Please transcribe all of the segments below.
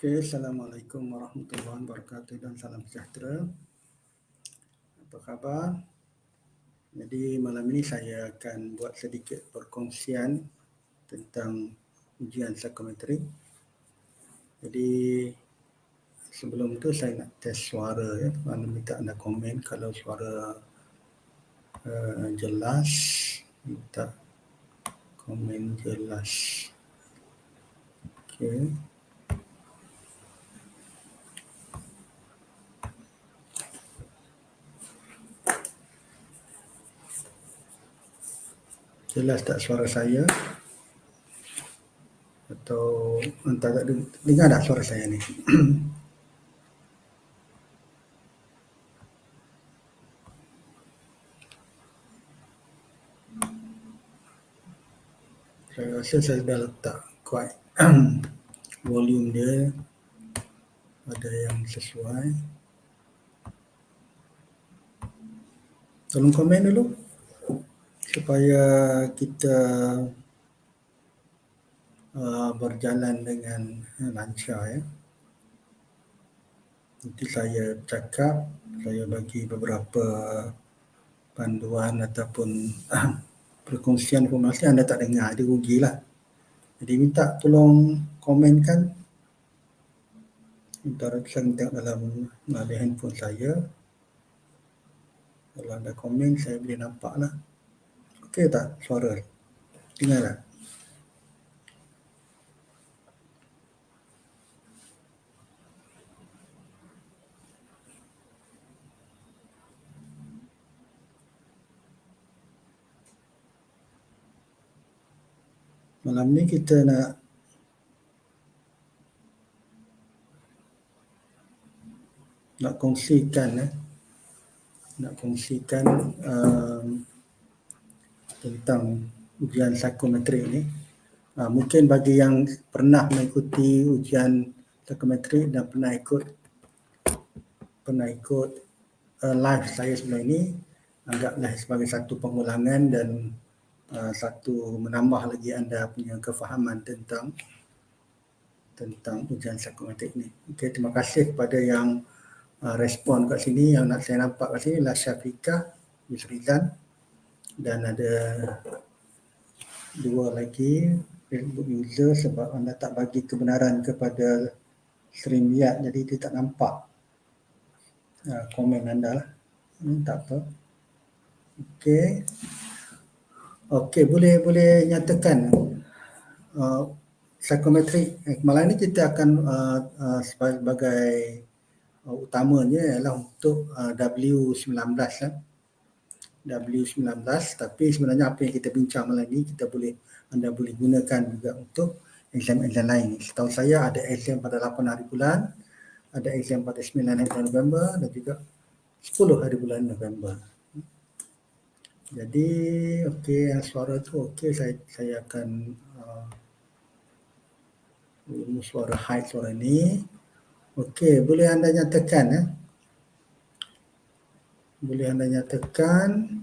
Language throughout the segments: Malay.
Okay, Assalamualaikum warahmatullahi wabarakatuh dan salam sejahtera. Apa khabar? Jadi malam ini saya akan buat sedikit perkongsian tentang ujian psikometrik. Jadi sebelum tu saya nak test suara ya. Mana minta anda komen kalau suara jelas. Minta komen jelas. Okay. Jelas tak suara saya? Atau entah tak dengar tak suara saya ni? Saya rasa saya dah letak quite volume dia ada yang sesuai. Tolong komen dulu supaya kita berjalan dengan lancar ya. Nanti saya cakap, saya bagi beberapa panduan ataupun perkongsian informasi anda tak dengar, dia rugilah. Jadi minta tolong komenkan. Minta saya tengok dalam handphone saya. Kalau anda komen, saya boleh nampak lah. Okey tak suara? Dengar tak? Malam ni kita nak kongsikan tentang ujian psikometrik ni. Mungkin bagi yang pernah mengikuti ujian psikometrik dan pernah ikut live saya sebelum ini, anggaplah sebagai satu pengulangan dan satu menambah lagi anda punya kefahaman tentang ujian psikometrik ni. Okey, terima kasih kepada yang respon kat sini. Yang nak saya nampak kat sini adalah Syafiqah Yusrizan dan ada dua lagi Facebook user sebab anda tak bagi kebenaran kepada StreamYard, jadi dia tak nampak komen anda lah. Tak apa. Okey, boleh nyatakan psikometrik. Malam ni kita akan sebagai utamanya ialah untuk W19 W19, tapi sebenarnya apa yang kita bincang malam ni anda boleh gunakan juga untuk exam lain. Setahu saya ada exam pada 8 hari bulan, ada exam pada 9 hari bulan November dan juga 10 hari bulan November. Jadi okey, yang suara tu okey, saya akan suara high suara ni. Okey, boleh anda nyatakan ya? Boleh anda nyatakan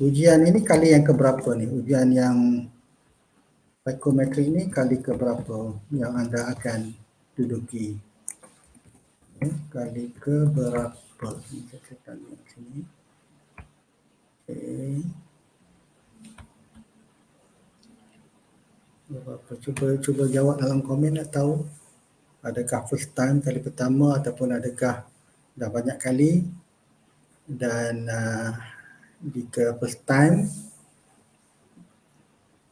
ujian ini kali yang keberapa ni? Ujian yang psikometrik ni kali keberapa yang anda akan duduki? Kali keberapa? Saya tekan sini. Okey. Cuba jawab dalam komen, nak tahu adakah first time kali pertama ataupun adakah dah banyak kali. Dan jika first time,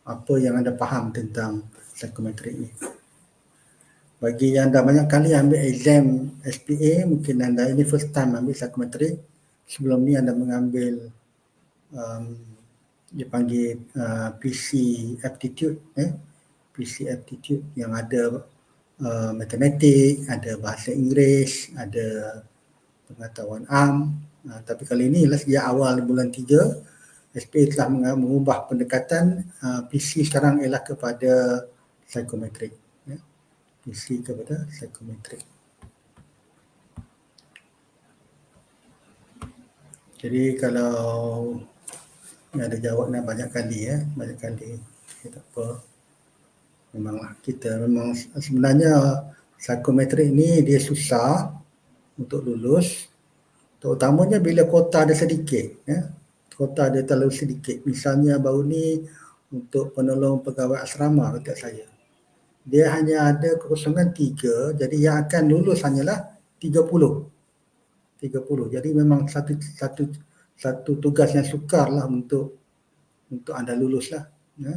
apa yang anda faham tentang psikometrik ni? Bagi yang dah banyak kali ambil exam SPA, mungkin anda ini first time ambil psikometrik. Sebelum ni anda mengambil dipanggil PC aptitude, PC aptitude yang ada matematik, ada bahasa Inggeris, ada pengetahuan am. Tapi kali ini ialah sejak awal bulan 3, SPA telah mengubah pendekatan. PC sekarang ialah kepada psikometrik. PC kepada psikometrik. Jadi kalau ada jawab nak banyak kali banyak kali. Tak apa. memanglah kita memang sebenarnya psikometrik ni dia susah untuk lulus, terutamanya bila kuota ada sedikit, ya. Kuota dia terlalu sedikit. Misalnya baru ni untuk penolong pegawai asrama dekat saya, dia hanya ada kekosongan 3, jadi yang akan lulus hanyalah 30. Jadi memang satu tugas yang sukarlah untuk anda lulus lah, ya.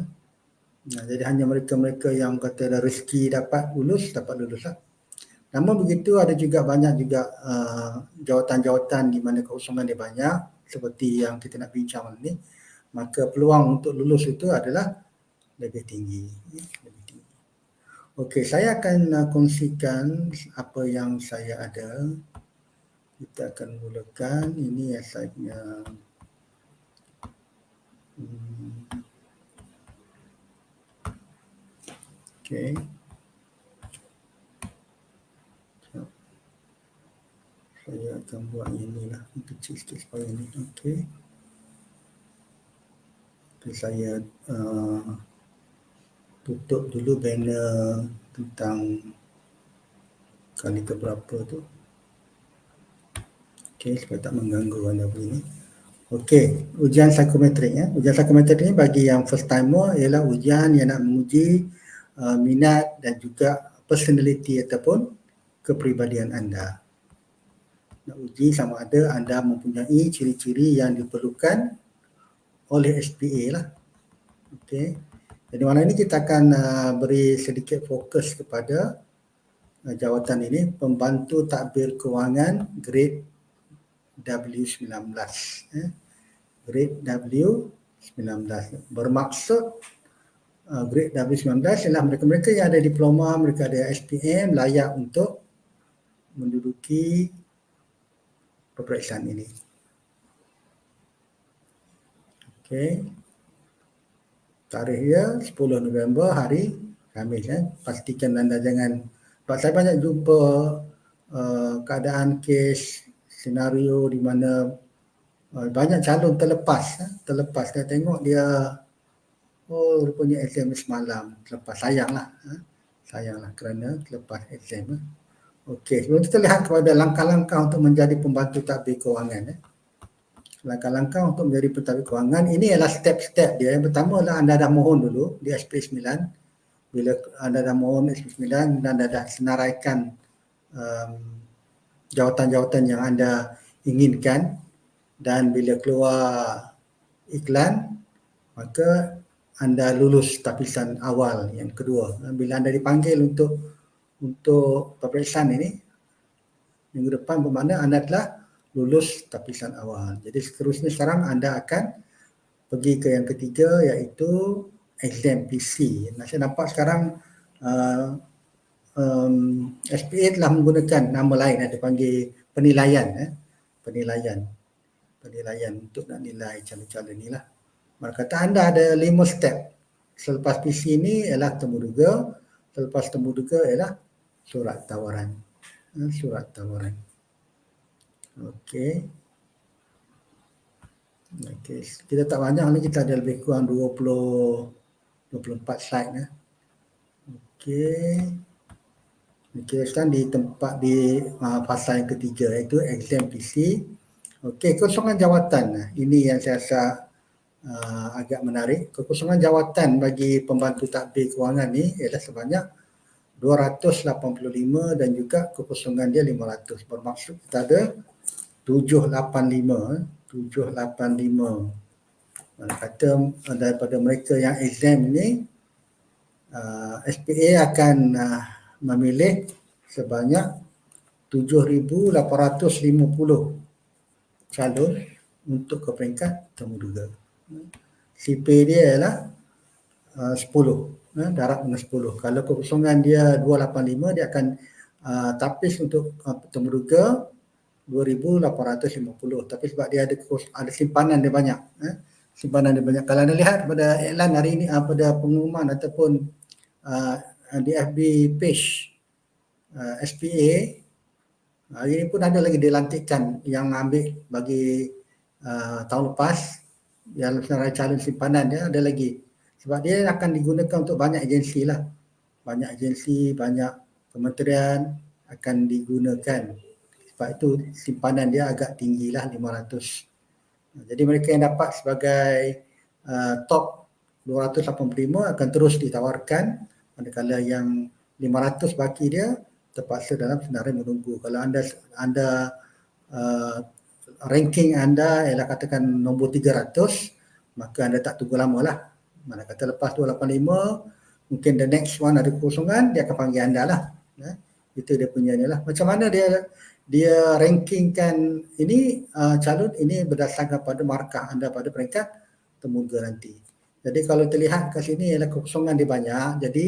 Nah, jadi hanya mereka-mereka yang kata ada rezeki dapat lulus lah. Namun begitu ada juga banyak juga jawatan-jawatan di mana kekosongan dia banyak seperti yang kita nak bincang ni, maka peluang untuk lulus itu adalah lebih tinggi. Okey, saya akan kongsikan apa yang saya ada. Kita akan mulakan. Ini asalnya okey. Saya akan buat inilah kecil sikit supaya ini. Okey. Saya tutup dulu banner tentang kali keberapa tu. Okey, supaya tak mengganggu anda begini. Okey, ujian psikometrik, ya. Ujian psikometrik ni bagi yang first timer ialah ujian yang nak menguji minat dan juga personality ataupun kepribadian anda. Nak uji sama ada anda mempunyai ciri-ciri yang diperlukan oleh SPA lah. Okey. Jadi malam ini kita akan beri sedikit fokus kepada jawatan ini, pembantu tadbir kewangan grade W19. Grade W19 bermaksud grade W19 ialah mereka-mereka yang ada diploma, mereka ada SPM layak untuk menduduki peperiksaan ini. Okey. Tarikhnya 10 November hari Khamis, ya. Pastikan anda jangan, sebab saya banyak jumpa keadaan kes senario di mana banyak calon terlepas. Saya tengok dia rupanya exam semalam terlepas. Sayanglah kerana terlepas exam. Okey, sebelum kita lihat kepada langkah-langkah untuk menjadi pembantu tadbir kewangan. Langkah-langkah untuk menjadi pentadbir kewangan, ini adalah step-step dia. Yang pertama adalah anda dah mohon dulu di SPA 9. Bila anda dah mohon SPA 9 dan anda dah senaraikan jawatan-jawatan yang anda inginkan, dan bila keluar iklan, maka anda lulus tapisan awal yang kedua. Bila anda dipanggil untuk peperiksaan ini minggu depan, bermakna anda telah lulus tapisan awal. Jadi seterusnya sekarang anda akan pergi ke yang ketiga, iaitu exam PC. Saya nampak sekarang SPA telah menggunakan nama lain, ada panggil penilaian. Penilaian untuk nak nilai calon-calon ni lah. Maka kata anda ada 5 step. Selepas PC ni ialah temuduga, selepas temuduga ialah surat tawaran. Okey. Kita tak banyak ni, kita ada lebih kurang 24 slide. Okey. Sekarang di fasa yang ketiga, iaitu exam PC. Okey, kekosongan jawatan. Ini yang saya rasa agak menarik. Kekosongan jawatan bagi pembantu tadbir kewangan ni ialah sebanyak 285 dan juga kekosongan dia 500. Bermaksud kita ada 785. Kata daripada mereka yang exam ni, SPA akan memilih sebanyak 7,850 calon untuk ke peringkat temuduga. CP dia ialah 10, darab dengan 10. Kalau kekosongan dia 285, dia akan tapis untuk temuduga 2,850. Tapi sebab dia ada simpanan dia banyak. Kalau anda lihat pada iklan hari ini, pada pengumuman ataupun di FB page SPA, hari ini pun ada lagi dilantikkan yang ambil bagi tahun lepas, yang senarai calon simpanan dia ada lagi. Sebab dia akan digunakan untuk banyak agensi lah. banyak agensi, banyak kementerian akan digunakan. Sebab itu simpanan dia agak tinggilah 500. Jadi mereka yang dapat sebagai top 285 akan terus ditawarkan, manakala yang 500 baki dia terpaksa dalam senarai menunggu. Kalau anda ranking anda ialah katakan nombor 300, maka anda tak tunggu lama lah. Mana kata lepas 285, mungkin the next one ada kekosongan, dia akan panggil anda lah. Itu dia punya ni lah. Macam mana dia rankingkan ini calon ini berdasarkan pada markah anda pada peringkat temuga nanti. Jadi kalau terlihat kat sini ialah kekosongan dia banyak, jadi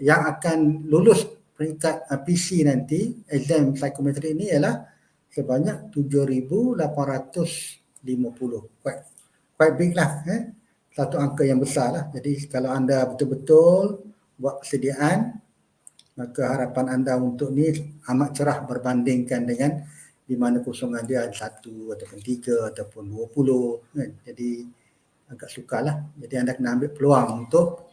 yang akan lulus peringkat PC nanti, exam psikometri ini ialah sebanyak 7,850. Quite big lah. Satu angka yang besar lah. Jadi kalau anda betul-betul buat persediaan, maka harapan anda untuk ni amat cerah berbandingkan dengan di mana kosongan dia 1 ataupun 3 ataupun 20. Jadi agak sukarlah. Jadi anda kena ambil peluang untuk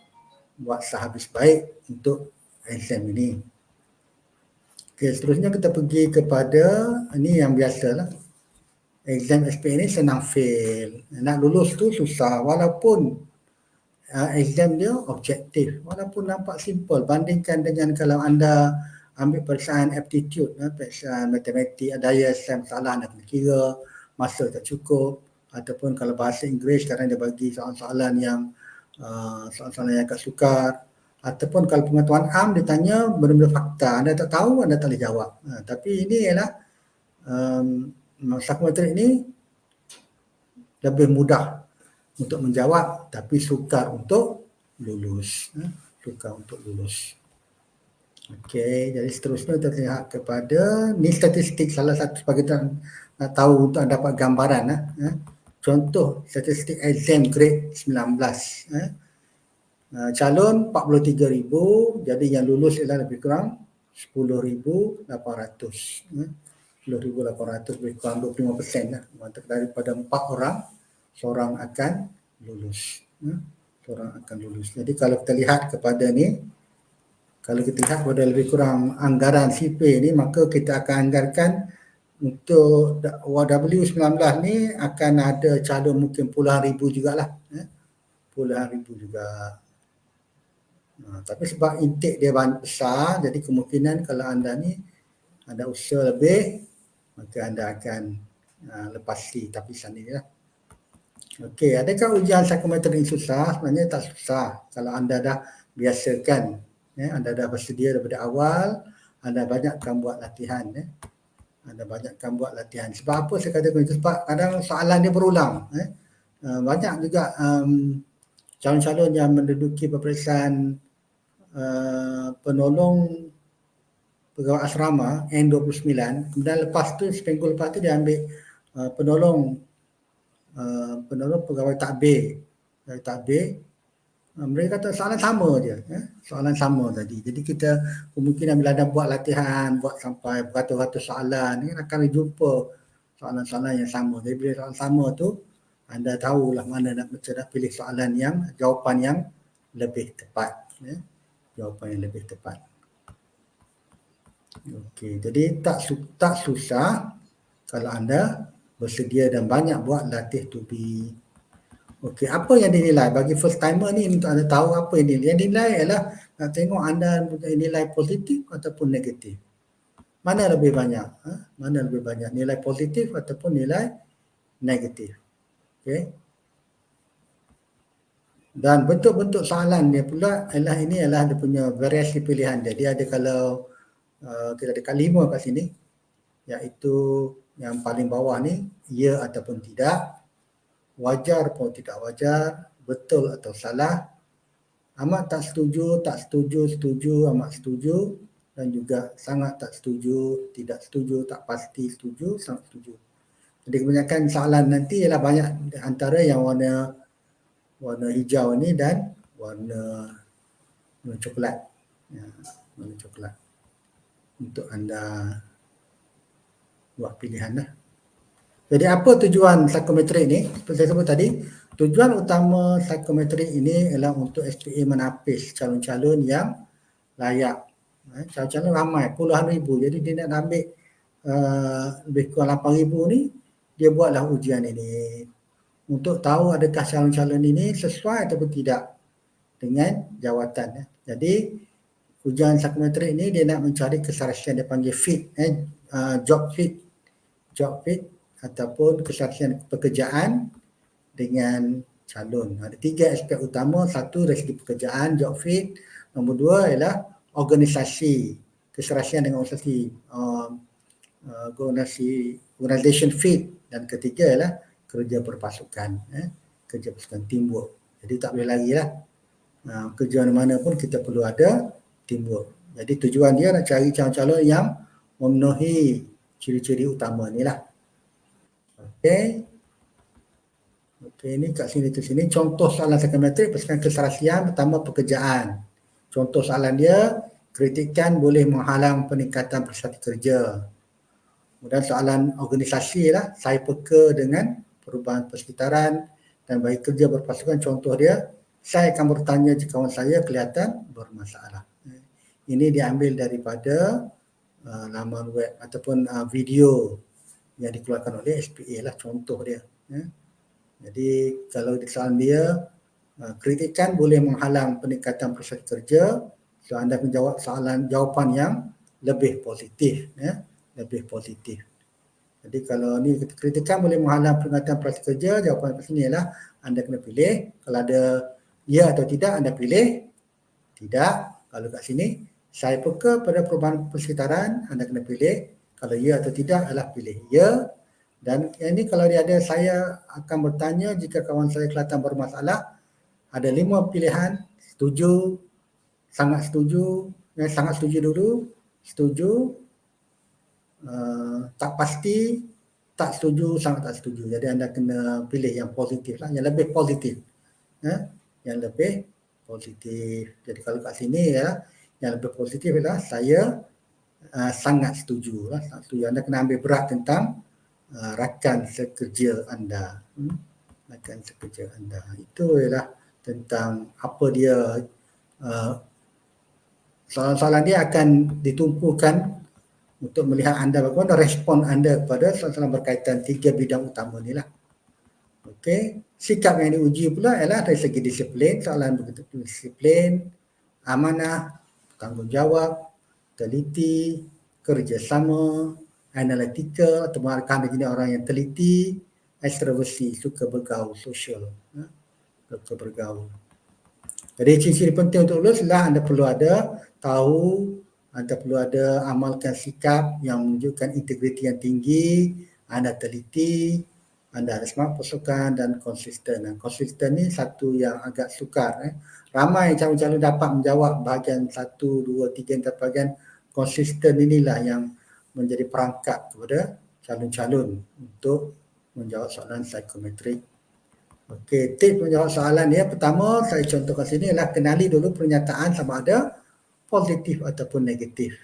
buat sehabis baik untuk exam ini. Okey, seterusnya kita pergi kepada ini yang biasalah. Exam SPA ini senang fail. Nak lulus tu susah walaupun exam dia objektif. Walaupun nampak simple bandingkan dengan kalau anda ambil periksaan aptitude, periksaan matematik, daya sains masalah anda kena kira, masa tak cukup, ataupun kalau bahasa Inggeris sekarang dia bagi soalan-soalan yang agak sukar, ataupun kalau pengetahuan am ditanya benda-benda fakta, anda tak tahu, anda tak boleh jawab. Tapi ini ialah psikometrik ini lebih mudah untuk menjawab tapi sukar untuk lulus. Sukar untuk lulus. Okey, jadi seterusnya kita lihat kepada ni statistik salah satu sebagai kita nak tahu untuk dapat gambaran. Contoh statistik exam grade 19. Calon 43,000, jadi yang lulus ialah lebih kurang 10,800. 10,800 lebih kurang 25% lah. Daripada 4 orang, seorang akan lulus. Seorang akan lulus. Jadi kalau kita lihat kepada ni, kalau kita lihat pada lebih kurang anggaran CP ni, maka kita akan anggarkan untuk W19 ni akan ada calon mungkin puluhan ribu jugalah. Puluhan ribu juga. Tapi sebab intake dia besar, jadi kemungkinan kalau anda ni ada usaha lebih, maka anda akan lepasi tapisan ini lah. Okey, adakah ujian psikometri ini susah? Sebenarnya tak susah. Kalau anda dah biasakan, anda dah bersedia daripada awal, anda banyakkan buat latihan. Anda banyakkan buat latihan. Sebab apa saya kata begitu? Sebab kadang soalan dia berulang. Banyak juga calon-calon yang menduduki peperiksaan penolong pegawai asrama N29, kemudian lepas tu seminggu lepas tu dia ambil penolong pegawai takbir. Mereka kata soalan sama je, soalan sama tadi. Jadi kita kemungkinan bila anda buat latihan, buat sampai beratus-ratus soalan, ni akan jumpa soalan-soalan yang sama. Jadi bila soalan sama tu, anda tahulah mana nak pilih soalan yang jawapan yang lebih tepat. Jawapan yang lebih tepat. Okey, jadi tak susah kalau anda bersedia dan banyak buat latih tubi. Okey, apa yang dinilai bagi first timer ni untuk anda tahu apa yang dinilai? Yang dinilai ialah nak tengok anda mempunyai nilai positif ataupun negatif. Mana lebih banyak? Mana lebih banyak? Nilai positif ataupun nilai negatif. Okey. Dan bentuk-bentuk soalan dia pula ialah ini adalah dia punya variasi pilihan dia. Dia ada kalau kita ada 5 kat sini, iaitu yang paling bawah ni ya ataupun tidak, wajar atau tidak wajar, betul atau salah, amat tak setuju, tak setuju, setuju, amat setuju, dan juga sangat tak setuju, tidak setuju, tak pasti setuju, sangat setuju. Jadi kebanyakan soalan nanti ialah banyak antara yang warna hijau ni dan warna coklat. Warna coklat. Untuk anda buat pilihan lah. Jadi apa tujuan psikometrik ni? Seperti saya sebut tadi, tujuan utama psikometrik ini ialah untuk SPA menapis calon-calon yang layak. Calon-calon ramai, puluhan ribu. Jadi dia nak ambil lebih kurang 8,000 ni, dia buatlah ujian ini untuk tahu adakah calon-calon ini sesuai ataupun tidak dengan jawatan. Jadi ujian psikometrik ini dia nak mencari kesaksian, dia panggil fit, job fit ataupun kesaksian pekerjaan dengan calon. Ada 3 aspek utama. Satu, dari segi pekerjaan, job fit. Nombor 2 ialah organisasi, keserasian dengan organisasi, organisation fit. Dan ketiga ialah kerja berpasukan, kerja berpasukan, teamwork. Jadi tak boleh lari lah. Kerja mana pun kita perlu ada teamwork. Jadi tujuan dia nak cari calon-calon yang memenuhi ciri-ciri utama ni lah. Okey, ni kat sini tu sini contoh soalan psikometrik berdasarkan keserasian. Pertama, pekerjaan. Contoh soalan dia, kritikan boleh menghalang peningkatan prestasi kerja. Kemudian soalan organisasi lah, saya peka dengan perubahan persekitaran dan bagi kerja berpasukan. Contoh dia, saya akan bertanya jika kawan saya kelihatan bermasalah. Ini diambil daripada laman web ataupun video yang dikeluarkan oleh SPA lah, contoh dia. Jadi kalau di soalan dia, kritikan boleh menghalang peningkatan prestasi kerja, so anda menjawab jawapan yang lebih positif, lebih positif. Jadi kalau ni kritikan boleh menghalang peningkatan prestasi kerja, jawapan kat sini ialah anda kena pilih. Kalau ada ya atau tidak, anda pilih tidak. Kalau kat sini, saya peka pada perubahan persekitaran, anda kena pilih. Kalau ya atau tidak, adalah pilih ya. Dan ini kalau dia ada, saya akan bertanya jika kawan saya kelihatan bermasalah. Ada 5 pilihan, setuju, sangat setuju dulu, setuju, tak pasti, tak setuju, sangat tak setuju. Jadi anda kena pilih yang positif lah, yang lebih positif. Yang lebih positif. Jadi kalau kat sini ya, yang lebih positif adalah saya sangat setuju lah. Anda kena ambil berat tentang rakan sekerja anda. Rakan sekerja anda. Itu ialah tentang apa dia, soalan-soalan dia akan ditumpukan untuk melihat anda bagaimana respon anda kepada soalan-soalan berkaitan 3 bidang utama ni lah. Okey, sikap yang diuji pula ialah dari segi disiplin, soalan begitu disiplin, amanah, tanggungjawab, teliti, kerjasama, analytical atau anda jenis orang yang teliti, extroversi, suka bergaul, social, suka bergaul. Jadi ciri-ciri penting untuk lulus adalah anda perlu ada tahu, anda perlu ada amalkan sikap yang menunjukkan integriti yang tinggi, anda teliti, anda ada semangat pasukan dan konsisten. Dan konsisten ni satu yang agak sukar. Ramai calon-calon dapat menjawab bahagian 1, 2, 3 dan bahagian konsisten inilah yang menjadi perangkap kepada calon-calon untuk menjawab soalan psikometrik. Okey, tips menjawab soalan dia. Pertama, saya contohkan sini adalah kenali dulu pernyataan sama ada positif ataupun negatif.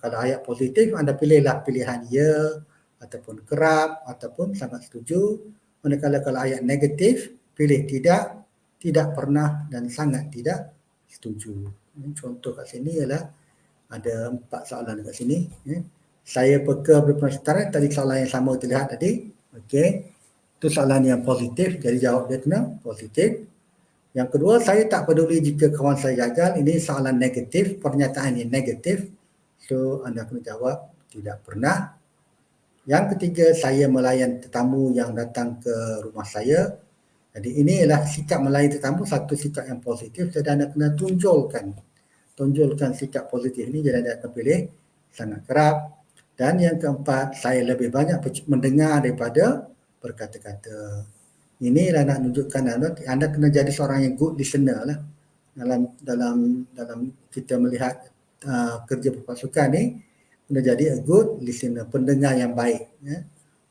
Kalau ayat positif, anda pilihlah pilihan ya ataupun kerap ataupun sangat setuju. Manakala kalau ayat negatif, pilih tidak, tidak pernah dan sangat tidak setuju. Contoh kat sini ialah ada 4 soalan kat sini. Saya peka berpersekitaran, tadi soalan yang sama terlihat tadi. Okey, itu soalan yang positif, jadi jawab dia kena positif. Yang kedua, saya tak peduli jika kawan saya gagal. Ini soalan negatif, pernyataan yang negatif. So, anda kena jawab tidak pernah. Yang ketiga, saya melayan tetamu yang datang ke rumah saya. Jadi ini ialah sikap melayan tetamu, satu sikap yang positif. Jadi anda kena tunjulkan sikap positif ini. Jadi anda akan pilih sangat kerap. Dan yang keempat, saya lebih banyak mendengar daripada berkata-kata. Inilah nak tunjukkan anda kena jadi seorang yang good listener lah. Dalam kita melihat kerja berpasukan ni, kena jadi a good listener, pendengar yang baik.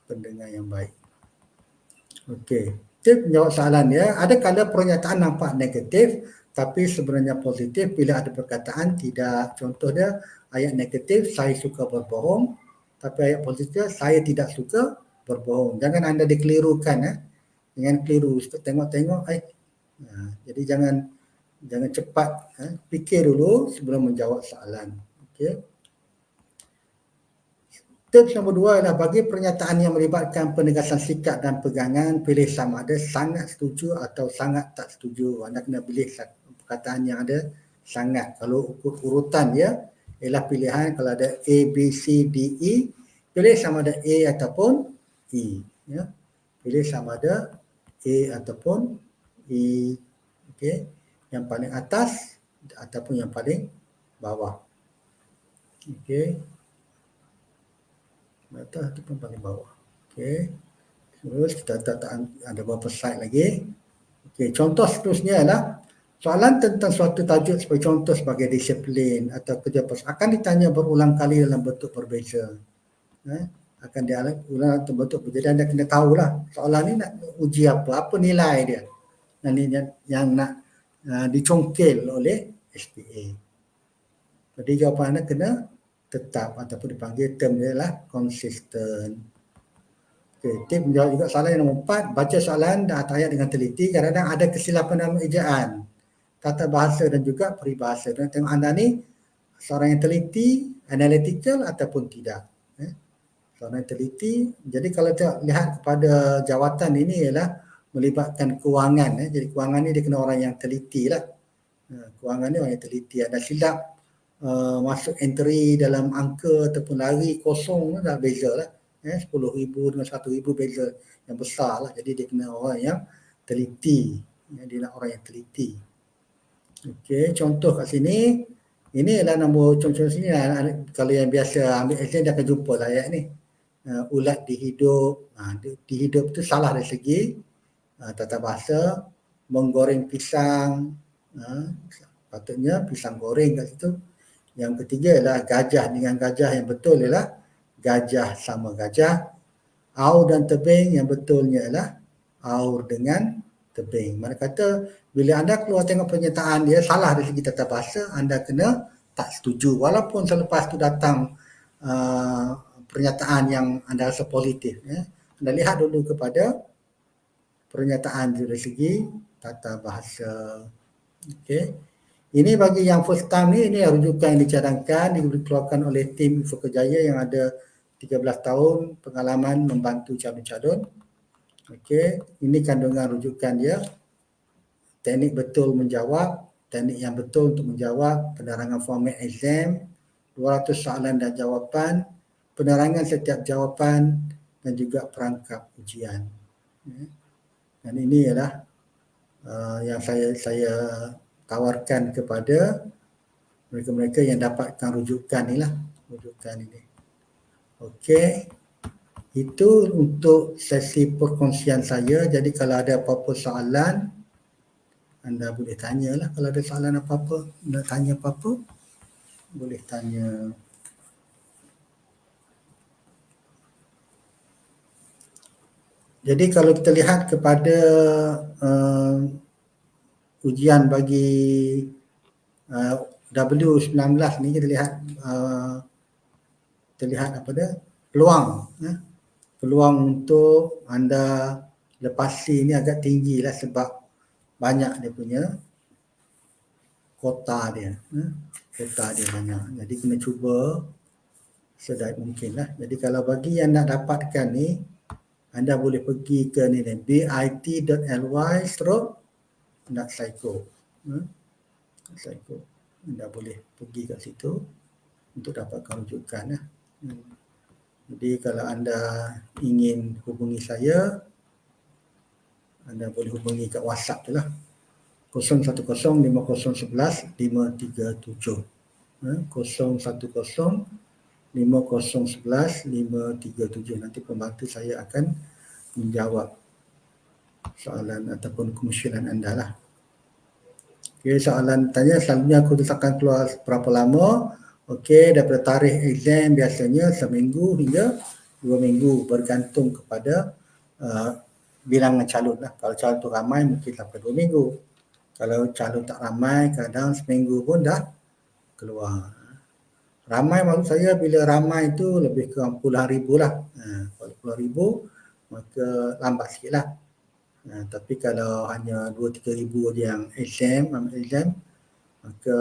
Pendengar yang baik. Okey, tip menjawab soalan dia. Ada kala pernyataan nampak negatif tapi sebenarnya positif bila ada perkataan tidak. Contoh dia, ayat negatif, saya suka berbohong. Tapi ayat positif, saya tidak suka berbohong. Jangan anda dikelirukan. Jangan keliru, tengok-tengok. Jadi jangan Jangan cepat, fikir dulu sebelum menjawab soalan. Okey. Tips nombor 2 adalah bagi pernyataan yang melibatkan penegasan sikap dan pegangan, pilih sama ada sangat setuju atau sangat tak setuju. Anda kena pilih perkataan yang ada sangat. Kalau urutan dia ialah pilihan, kalau ada A, B, C, D, E, pilih sama ada A ataupun E. Ya. Pilih sama ada A ataupun E. Okey. Yang paling atas ataupun yang paling bawah. Okey. Atas ataupun paling bawah. Okey. Terus kita ada beberapa slide lagi. Okey, contoh seterusnya adalah soalan tentang suatu tajuk sebagai contoh sebagai disiplin atau kerja pers akan ditanya berulang kali dalam bentuk berbeza. Akan diulang dalam bentuk berbeza. Anda kena tahulah soalan ni nak uji apa nilai dia. Dan ini yang nak dicongkel oleh SPA. Jadi jawapan anda kena tetap ataupun dipanggil term dia adalah konsisten. Okay, tip menjawab juga soalan yang nombor 4, baca soalan dan ayat dengan teliti. Kadang-kadang ada kesilapan dalam ejaan, tata bahasa dan juga peribahasa. Dan tengok anda ni seorang yang teliti, analytical ataupun tidak. Seorang yang teliti. Jadi kalau kita lihat kepada jawatan ini ialah melibatkan kewangan. Jadi kewangan ni dia kena orang yang teliti lah. Kewangan ni orang yang teliti. Ada silap masuk entry dalam angka ataupun lari kosong dah beza lah. 10,000 dengan 1,000 beza yang besar lah. Jadi dia kena orang yang teliti. Dia nak orang yang teliti. Okey, contoh kat sini. Ini adalah nombor contoh sini lah. Kalau yang biasa ambil exam dia akan jumpa lah ayat ni. Ulat dihidup. Dihidup tu salah dari segi tata bahasa. Menggoreng pisang. Patutnya pisang goreng kat situ. Yang ketiga adalah gajah dengan gajah, yang betul ialah gajah sama gajah. Aur dan tebing, yang betulnya adalah aur dengan tebing. Mana kata bila anda keluar tengok pernyataan dia salah dari segi tata bahasa, anda kena tak setuju. Walaupun selepas tu datang pernyataan yang anda rasa positif. Anda lihat dulu kepada pernyataan dari segi tata bahasa. Okey. Ini bagi yang first time ni, ini rujukan yang dicadangkan, dikeluarkan oleh tim Info Kerjaya yang ada 13 tahun pengalaman membantu calon-calon. Okey, ini kandungan rujukan dia. Teknik betul menjawab, teknik yang betul untuk menjawab, penerangan format exam, 200 soalan dan jawapan, penerangan setiap jawapan dan juga perangkap ujian. Dan ini ialah yang saya tawarkan kepada mereka-mereka yang dapatkan rujukan ni lah. Rujukan ini. Okey. Itu untuk sesi perkongsian saya. Jadi kalau ada apa-apa soalan, anda boleh tanyalah. Kalau ada soalan apa-apa, nak tanya apa-apa, boleh tanya. Jadi kalau kita lihat kepada ujian bagi W19 ni, kita lihat apa dia, peluang peluang untuk anda lepasi ni agak tinggi lah sebab banyak dia punya kota dia. Kota dia banyak. Jadi kena cuba sedaik mungkin lah. Jadi kalau bagi yang nak dapatkan ni, anda boleh pergi ke ni bit.ly/psycho. Psycho. Anda boleh pergi kat situ untuk dapatkan rujukan. Jadi kalau anda ingin hubungi saya, anda boleh hubungi kat WhatsApp tu lah. 010-5011-537. 010-5011-537. Nanti pembantu saya akan menjawab soalan ataupun kemungkinan anda lah. Okey, soalan tanya selalunya aku akan keluar berapa lama? Okey, daripada tarikh exam biasanya seminggu hingga 2 minggu bergantung kepada bilangan calon lah. Kalau calon tu ramai mungkin sampai 2 minggu. Kalau calon tak ramai kadang seminggu pun dah keluar. Ramai maksud saya bila ramai itu lebih ke puluhan ribu lah. Kalau puluhan ribu maka lambat sikit lah. Tapi kalau hanya 2-3 ribu yang ambil exam, maka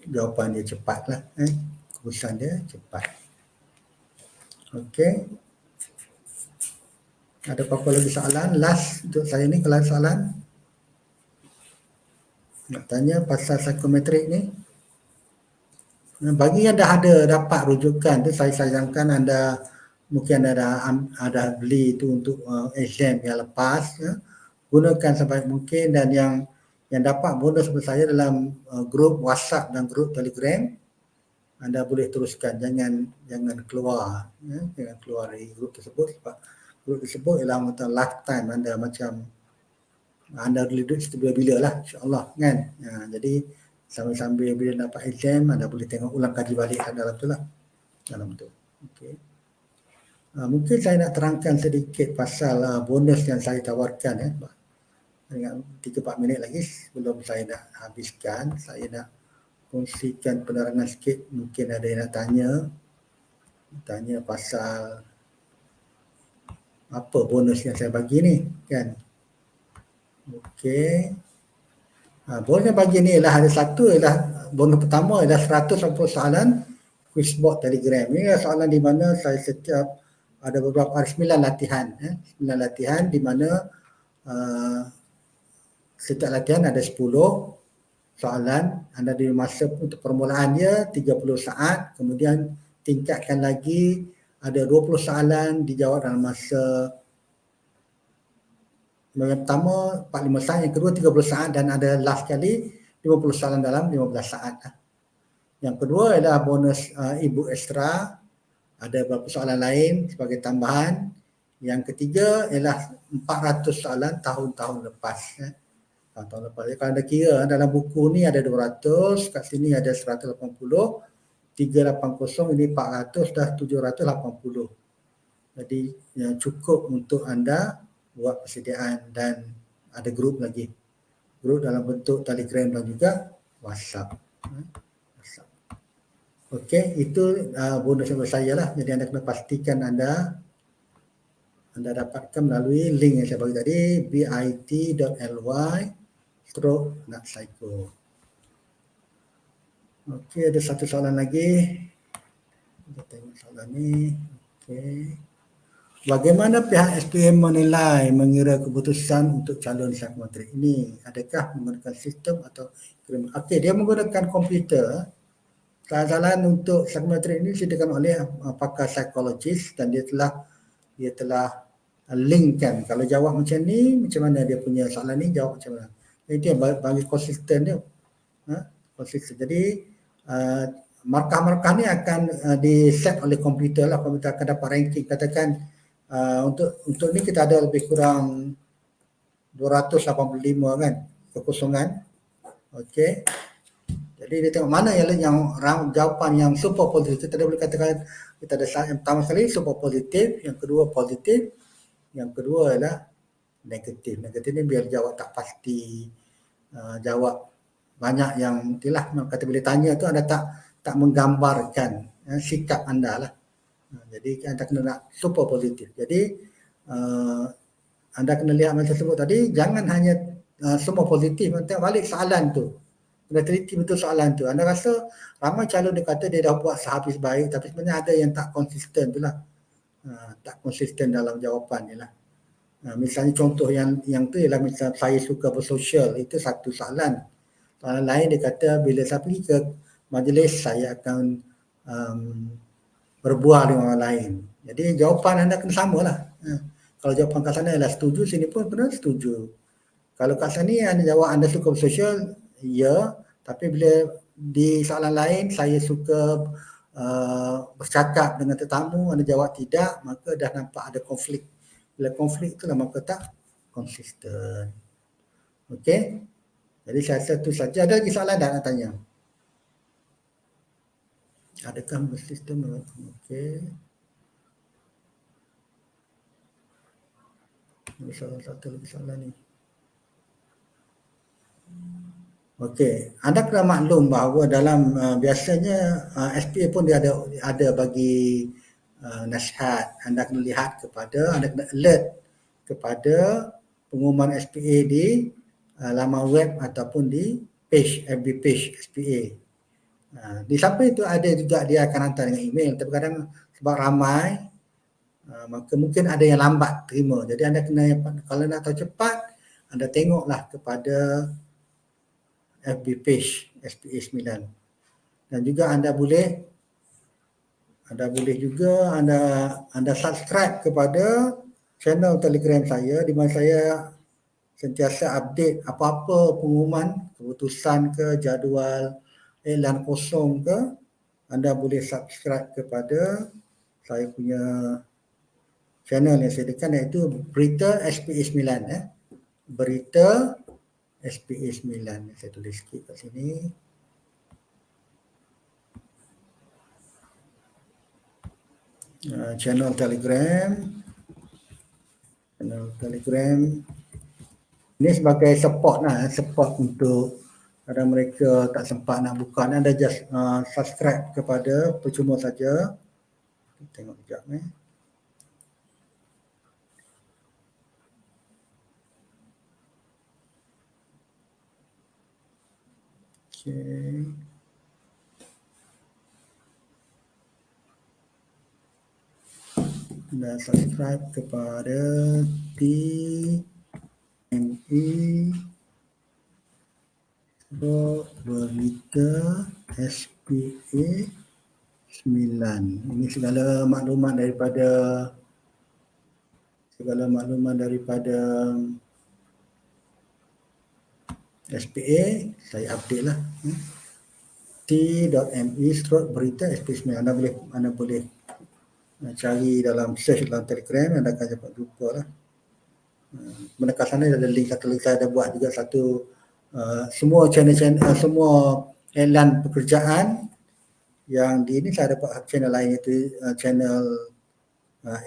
jawapan dia cepatlah. Keputusan dia cepat. Okey. Ada apa-apa lagi soalan? Last untuk saya ni, kalau ada soalan nak tanya pasal psikometrik ni. Bagi yang dah ada dapat rujukan tu, saya sayangkan anda mungkin ada beli tu untuk exam yang lepas, gunakan sebaik mungkin, dan yang dapat bonus bersama saya dalam grup WhatsApp dan grup Telegram, anda boleh teruskan, jangan keluar, jangan keluar dari grup tersebut, sebab grup tersebut ialah macam lifetime anda, macam anda boleh duduk situ bila-bila lah, insyaAllah kan. Jadi sambil bila dapat exam, anda boleh tengok ulang kaji balik dalam tu lah, dalam tu. Okay. Mungkin saya nak terangkan sedikit pasal bonus yang saya tawarkan. Dengan 3-4 minit lagi sebelum saya nak habiskan, saya nak kongsikan penerangan sikit. Mungkin ada yang nak tanya pasal apa bonus yang saya bagi ni kan. Okey. Bonus yang bagi ni ialah ada satu, ialah bonus pertama ialah 180 soalan quizboard Telegram. Ini adalah soalan di mana saya setiap ada beberapa hari 9 latihan, 9 latihan di mana setiap latihan ada 10 soalan. Anda di masa untuk permulaan dia 30 saat, kemudian tingkatkan lagi ada 20 soalan dijawab dalam masa yang pertama 45 saat, yang kedua 30 saat, dan ada last kali 50 soalan dalam 15 saat. Yang kedua adalah bonus e-book ekstra, ada beberapa soalan lain sebagai tambahan. Yang ketiga ialah 400 soalan tahun-tahun lepas. Tahun lepas. Kalau anda kira dalam buku ni ada 200, kat sini ada 180, 380, ini 400, dah 780. Jadi yang cukup untuk anda buat persediaan, dan ada grup lagi. Grup dalam bentuk Telegram dan juga WhatsApp. Okey, itu bonus dari saya lah. Jadi anda kena pastikan anda dapatkan melalui link yang saya bagi tadi, bit.ly/natpsycho. Okey, ada satu soalan lagi. Kita tengok soalan ni. Okey. Bagaimana pihak SPM menilai mengira keputusan untuk calon psikometrik ini? Adakah menggunakan sistem atau okey, dia menggunakan komputer. Soalan untuk psikometrik ini disediakan oleh pakar psikologis, dan dia telah linkkan. Kalau jawab macam ni, macam mana dia punya soalan ni, jawab macam mana. Itu yang bagi konsisten dia. Konsisten. Jadi markah-markah ni akan di-set oleh komputer lah. Komputer akan dapat ranking. Katakan untuk ni kita ada lebih kurang 285 kan kekosongan. Okey. Jadi dia tengok mana yang jawapan yang super positif. Kita boleh katakan kita ada yang pertama sekali super positif, yang kedua positif, yang kedua adalah negatif. Negatif ni biar jawab tak pasti, jawab banyak yang itulah kata bila tanya tu anda tak menggambarkan sikap anda lah. Jadi anda kena nak super positif. Jadi anda kena lihat macam tersebut tadi, jangan hanya semua positif. Tengok balik soalan tu, kena teliti betul soalan tu. Anda rasa ramai calon dia kata dia dah buat sehabis baik, tapi sebenarnya ada yang tak konsisten tu lah. Tak konsisten dalam jawapan ni lah. Misalnya contoh yang tu ialah misal saya suka bersosial, itu satu soalan. Soalan lain dia kata bila saya pergi ke majlis saya akan berbual dengan orang lain. Jadi jawapan anda kena sama lah. Kalau jawapan kat sana ialah setuju, sini pun kena setuju. Kalau kat sini anda jawab anda suka bersosial, ya. Tapi bila di soalan lain saya suka bercakap dengan tetamu, anda jawab tidak, maka dah nampak ada konflik. Bila konflik itulah maka tak konsisten. Okey. Jadi saya rasa itu saja. Ada lagi soalan dah nak tanya? Adakah bersistem? Okey. Satu lagi soalan ni. Okey, anda kena maklum bahawa dalam biasanya SPA pun dia ada bagi nasihat. Anda kena lihat kepada, anda kena alert kepada pengumuman SPA di laman web ataupun di page, FB page SPA. Di samping itu ada juga dia akan hantar dengan email, tapi kadang sebab ramai, maka mungkin ada yang lambat terima. Jadi anda kena, kalau nak tahu cepat, anda tengoklah kepada FB page SPA 9. Dan juga anda boleh juga anda subscribe kepada channel Telegram saya, di mana saya sentiasa update apa-apa pengumuman, keputusan ke, jadual, iklan kosong ke, anda boleh subscribe kepada saya punya channel yang saya dekat, iaitu Berita SPA 9. Berita SPA 9. Saya tulis sikit kat sini. Channel Telegram. Ini sebagai support untuk ada mereka tak sempat nak buka, anda just subscribe kepada, percuma saja. Tengok sekejap ni. Okay. Anda subscribe kepada TME Berita SPA 9. Ini segala maklumat daripada SPA saya update lah. T.me/berita SPA 9. Anda boleh cari dalam search dalam Telegram, anda akan dapat jumpa lah. Menekan sana ada link satu lagi, saya ada buat juga satu semua channel semua iklan pekerjaan yang di ini, saya ada buat channel lain, iaitu channel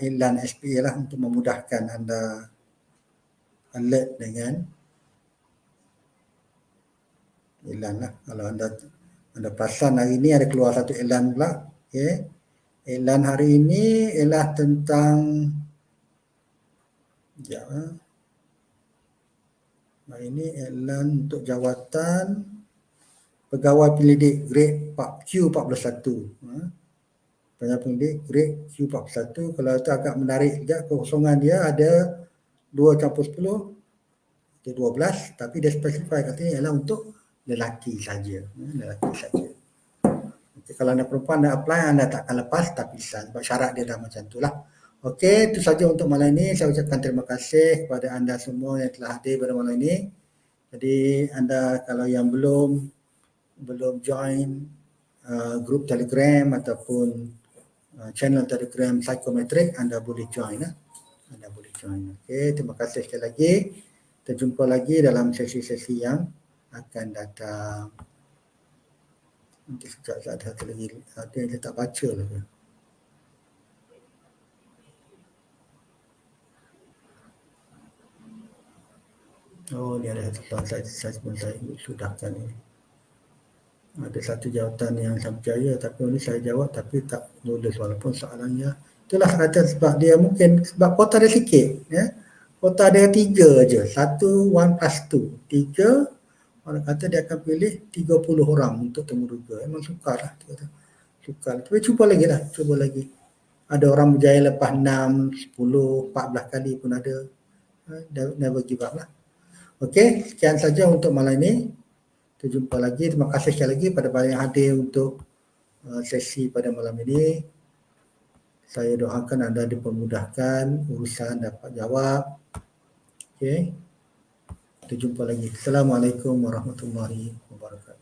iklan SPA lah, untuk memudahkan anda alert dengan iklan lah. Kalau anda perasan hari ini ada keluar satu iklan pula. Okay. Iklan hari ini ialah tentang hari ini iklan untuk jawatan pegawai penyelidik grade Q41. Pegawai penyelidik grade Q41. Kalau itu agak menarik juga, kekosongan dia ada 2/10 ke 12, tapi dia specify katanya ialah untuk lelaki saja. Okay, kalau anda perempuan anda apply, anda tak akan lepas, tapi sebab syarat dia dah macam itulah. Okey, itu saja untuk malam ini. Saya ucapkan terima kasih kepada anda semua yang telah hadir pada malam ini. Jadi anda kalau yang belum join grup Telegram ataupun channel Telegram Psychometric, anda boleh join. Okey, terima kasih sekali lagi. Kita jumpa lagi dalam sesi-sesi yang akan datang. Nanti sekejap ada satu lagi. Ada yang saya tak baca lagi. Oh, ni ada satu soalan saya sudahkan ini. Ada satu jawatan yang saya percaya, tapi ini saya jawab tapi tak tulis walaupun soalannya. Itulah kata sebab dia mungkin, sebab kuota dia sikit. Ya. Kuota dia 3 je. 1+2. 3, orang kata dia akan pilih 30 orang untuk temuduga. Memang sukar lah. Sukar. Tapi cuba lagi lah. Ada orang berjaya lepas 6, 10, 14 kali pun ada. Never give up lah. Okey, sekian saja untuk malam ini. Kita jumpa lagi. Terima kasih sekali lagi pada yang hadir untuk sesi pada malam ini. Saya doakan anda dipermudahkan, urusan dapat jawab. Okey. Kita jumpa lagi. Assalamualaikum warahmatullahi wabarakatuh.